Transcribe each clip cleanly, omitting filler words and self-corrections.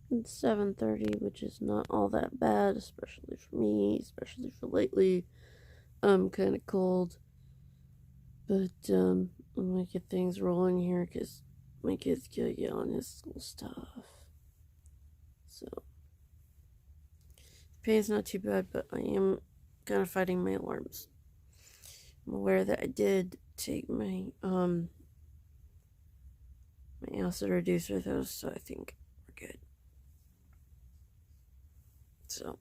It's 7:30, which is not all that bad, especially for me, especially for lately. I'm kind of cold, but I'm gonna get things rolling here because my kid's gonna get on his school stuff. So, pain's not too bad, but I am kind of fighting my alarms. I'm aware that I did take my acid reducer though, so I think we're good. So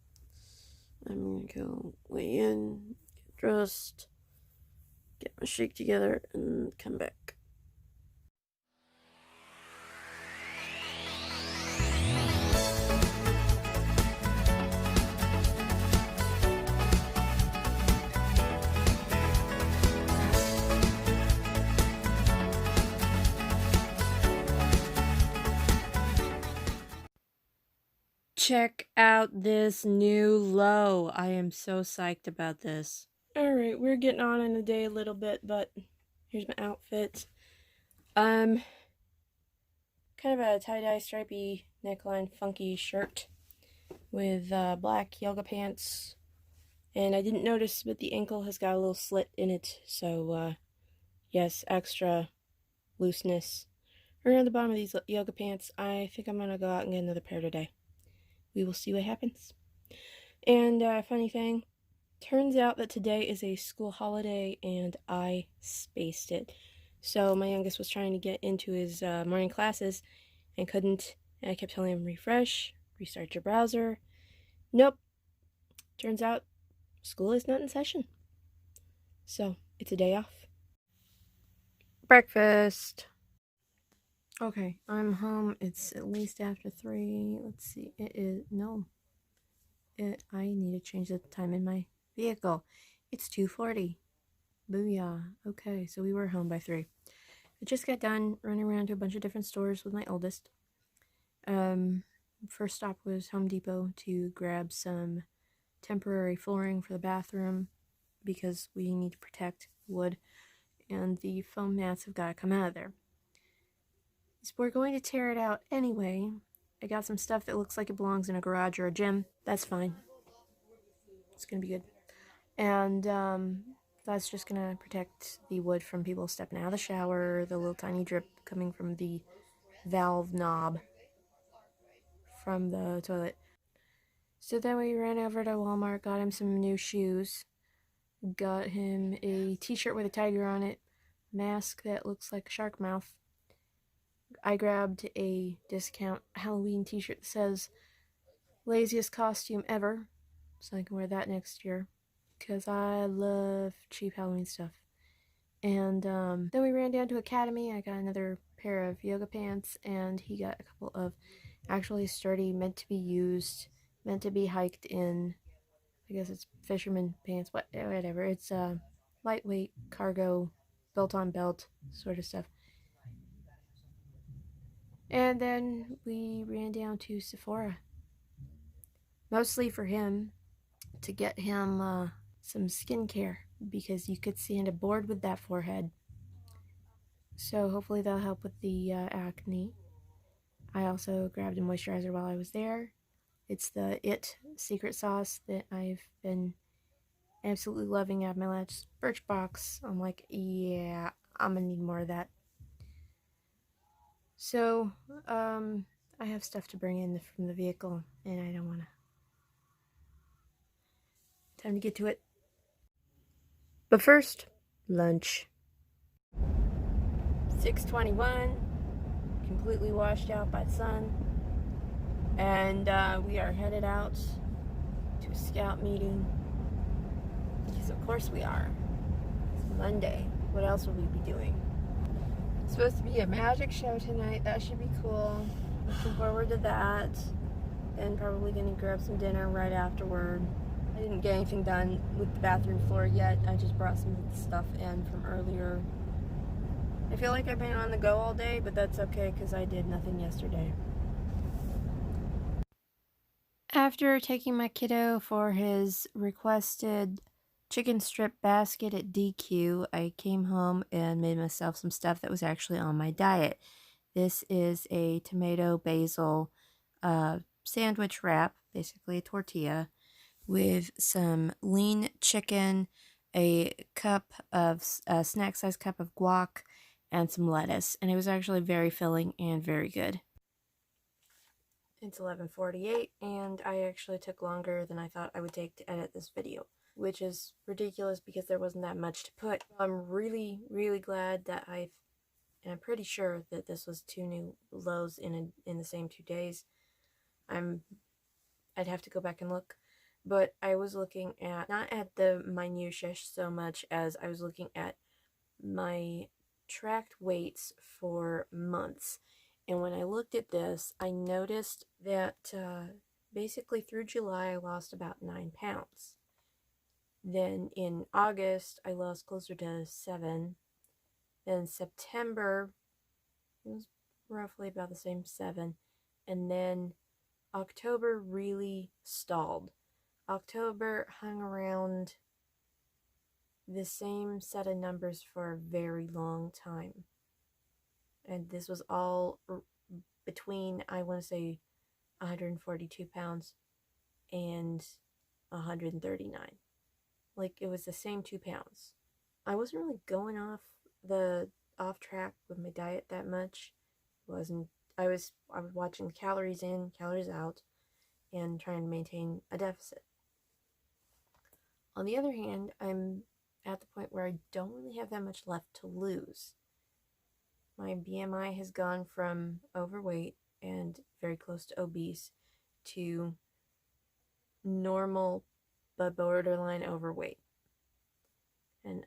I'm gonna go weigh in, get dressed, get my shake together, and come back. Check out this new low. I am so psyched about this. Alright, we're getting on in the day a little bit, but here's my outfit. Kind of a tie-dye stripy neckline funky shirt with black yoga pants. And I didn't notice, but the ankle has got a little slit in it, so yes, extra looseness around the bottom of these yoga pants. I think I'm gonna go out and get another pair today. We will see what happens. And funny thing, turns out that today is a school holiday and I spaced it. So my youngest was trying to get into his morning classes and couldn't. And I kept telling him, refresh, restart your browser. Nope. Turns out school is not in session. So it's a day off. Breakfast. Okay, I'm home. It's at least after 3. Let's see. It is, no. I need to change the time in my vehicle. It's 2:40. Booyah. Okay, so we were home by 3. I just got done running around to a bunch of different stores with my oldest. First stop was Home Depot to grab some temporary flooring for the bathroom because we need to protect wood and the foam mats have got to come out of there. So we're going to tear it out anyway. I got some stuff that looks like it belongs in a garage or a gym. That's fine. It's gonna be good. And that's just gonna protect the wood from people stepping out of the shower, the little tiny drip coming from the valve knob from the toilet. So then we ran over to Walmart, got him some new shoes, got him a t-shirt with a tiger on it, mask that looks like a shark mouth. I grabbed a discount Halloween t-shirt that says laziest costume ever, so I can wear that next year because I love cheap Halloween stuff. And then we ran down to Academy. I got another pair of yoga pants, and he got a couple of actually sturdy, meant to be used, meant to be hiked in. I guess it's fisherman pants, whatever. It's lightweight cargo, belt on belt sort of stuff. And then we ran down to Sephora, mostly for him, to get him some skincare because you could stand a board with that forehead. So hopefully that'll help with the acne. I also grabbed a moisturizer while I was there. It's the It Secret Sauce that I've been absolutely loving out of my last Birchbox. I'm like, yeah, I'm gonna need more of that. So, I have stuff to bring in from the vehicle, and I don't wanna. Time to get to it. But first, lunch. 6:21, completely washed out by the sun, and we are headed out to a scout meeting because of course we are. It's Monday. What else will we be doing? It's supposed to be a magic show tonight. That should be cool. Looking forward to that. And probably gonna grab some dinner right afterward. I didn't get anything done with the bathroom floor yet. I just brought some stuff in from earlier. I feel like I've been on the go all day, but that's okay because I did nothing yesterday. After taking my kiddo for his requested chicken strip basket at DQ, I came home and made myself some stuff that was actually on my diet. This is a tomato basil a sandwich wrap, basically a tortilla, with some lean chicken, a snack size cup of guac, and some lettuce. And it was actually very filling and very good. It's 11:48, and I actually took longer than I thought I would take to edit this video, which is ridiculous because there wasn't that much to put. I'm really, really glad that and I'm pretty sure that this was 2 new lows in the same 2 days. I'd have to go back and look, but I was looking at not at the minutiae so much as I was looking at my tracked weights for months. And when I looked at this, I noticed that basically through July I lost about 9 pounds. Then in August I lost closer to 7. Then September it was roughly about the same 7. And then October really stalled. October hung around the same set of numbers for a very long time. And this was all between, I want to say, 142 pounds and 139. Like, it was the same 2 pounds. I wasn't really going off track with my diet that much. It wasn't I was watching calories in, calories out, and trying to maintain a deficit. On the other hand, I'm at the point where I don't really have that much left to lose. My BMI has gone from overweight and very close to obese to normal but borderline overweight. And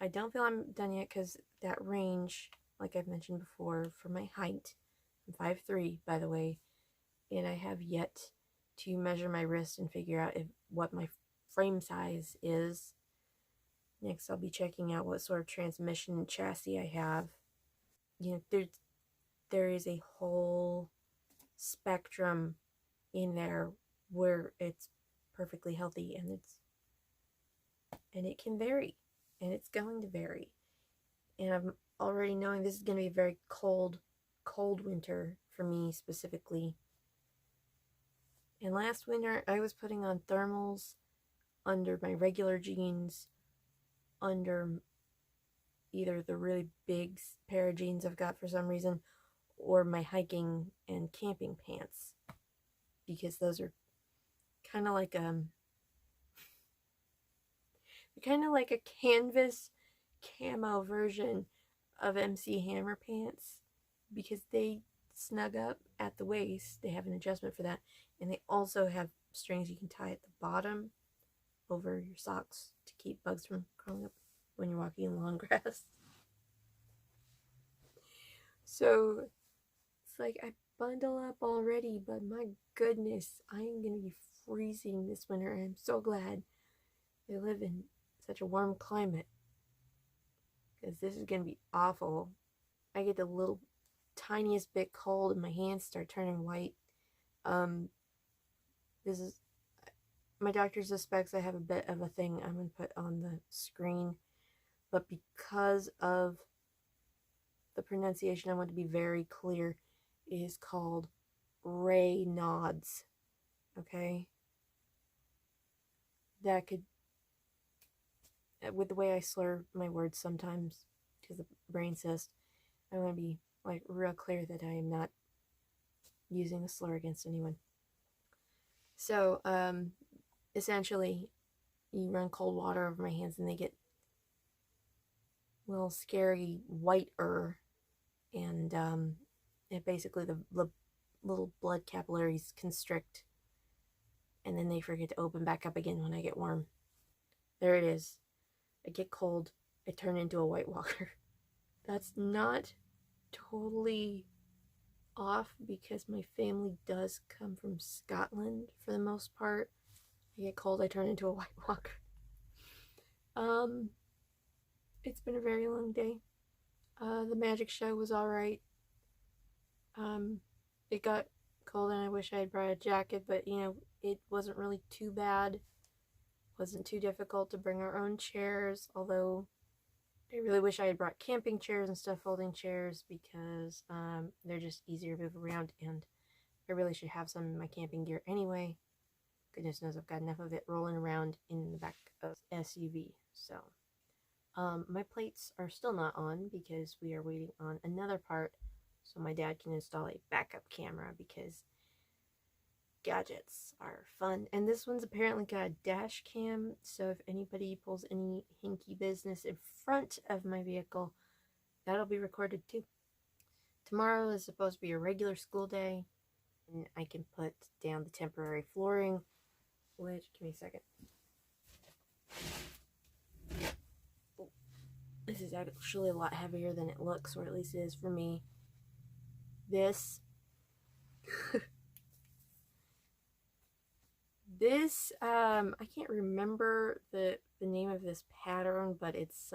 I don't feel I'm done yet because that range, like I've mentioned before, for my height, I'm 5'3", by the way, and I have yet to measure my wrist and figure out what my frame size is. Next, I'll be checking out what sort of transmission chassis I have. You know, there is a whole spectrum in there where it's perfectly healthy, and it can vary, and it's going to vary. And I'm already knowing this is going to be a very cold winter for me specifically. And last winter, I was putting on thermals under my regular jeans, under either the really big pair of jeans I've got for some reason, or my hiking and camping pants, because those are kind of like a canvas camo version of MC Hammer pants, because they snug up at the waist. They have an adjustment for that, and they also have strings you can tie at the bottom over your socks to keep bugs from crawling up when you're walking in long grass. So it's like I bundle up already, but my goodness, I am going to be freezing this winter, and I'm so glad I live in such a warm climate, because this is going to be awful. I get the little tiniest bit cold and my hands start turning white. This is my doctor suspects I have a bit of a thing I'm going to put on the screen, but because of the pronunciation, I want to be very clear. It is called Raynaud's. Okay? That could, with the way I slur my words sometimes, because the brain cyst, I want to be like real clear that I am not using a slur against anyone. So, essentially, you run cold water over my hands and they get a little scary whiter, and it basically the little blood capillaries constrict, and then they forget to open back up again when I get warm. There it is. I get cold, I turn into a White Walker. That's not totally off because my family does come from Scotland for the most part. I get cold, I turn into a White Walker. It's been a very long day. The magic show was alright. It got cold and I wish I had brought a jacket, but it wasn't really too bad. It wasn't too difficult to bring our own chairs, although I really wish I had brought camping chairs instead of folding chairs, because they're just easier to move around, and I really should have some in my camping gear anyway. Goodness knows I've got enough of it rolling around in the back of the SUV. So, my plates are still not on because we are waiting on another part so my dad can install a backup camera because gadgets are fun. And this one's apparently got a dash cam, so if anybody pulls any hinky business in front of my vehicle, that'll be recorded too. Tomorrow is supposed to be a regular school day, and I can put down the temporary flooring, which, give me a second. This is actually a lot heavier than it looks, or at least it is for me. This I can't remember the name of this pattern, but it's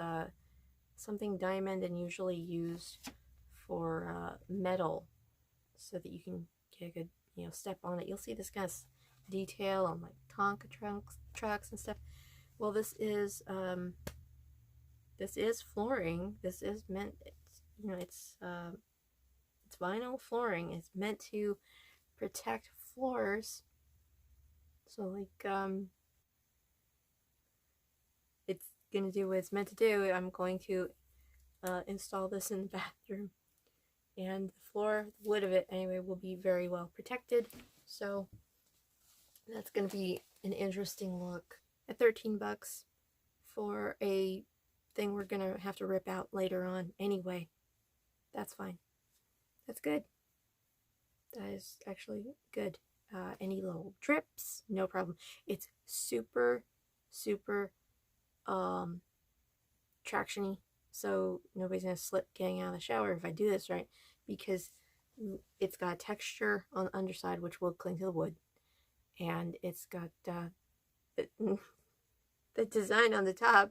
something diamond and usually used for metal so that you can get a good, step on it. You'll see this kind of detail on like Tonka trucks and stuff. Well, this is flooring. This is meant, it's vinyl flooring. It's meant to protect floors. So like it's gonna do what it's meant to do. I'm going to install this in the bathroom, and the floor, the wood of it anyway, will be very well protected. So that's gonna be an interesting look at $13 for a thing we're gonna have to rip out later on anyway. That's fine. That's good. That is actually good. Any little drips, no problem. It's super tractiony, so nobody's gonna slip getting out of the shower if I do this right, because it's got texture on the underside which will cling to the wood, and it's got the design on the top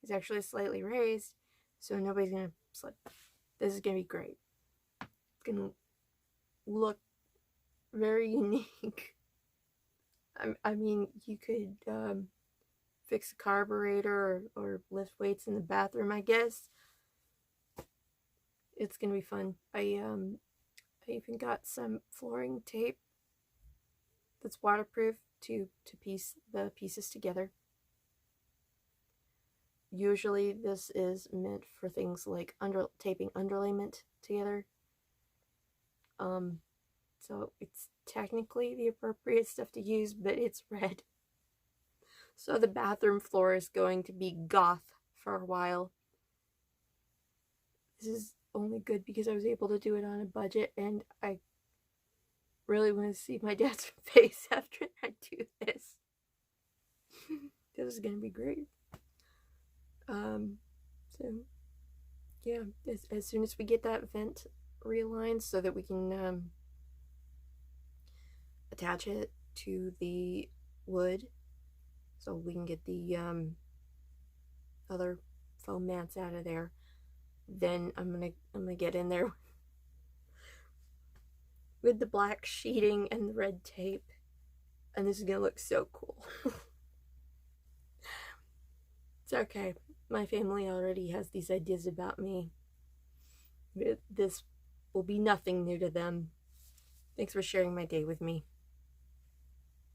is actually slightly raised, so nobody's gonna slip. This is gonna be great. It's gonna look very unique. I mean, you could fix a carburetor or lift weights in the bathroom, I guess. It's gonna be fun. I even got some flooring tape that's waterproof to piece the pieces together. Usually this is meant for things like taping underlayment together. So it's technically the appropriate stuff to use, but it's red. So the bathroom floor is going to be goth for a while. This is only good because I was able to do it on a budget, and I really want to see my dad's face after I do this. This is going to be great. So yeah, as soon as we get that vent realigned so that we can attach it to the wood, so we can get the other foam mats out of there, then I'm gonna get in there with the black sheeting and the red tape, and this is gonna look so cool. It's okay. My family already has these ideas about me. This will be nothing new to them. Thanks for sharing my day with me.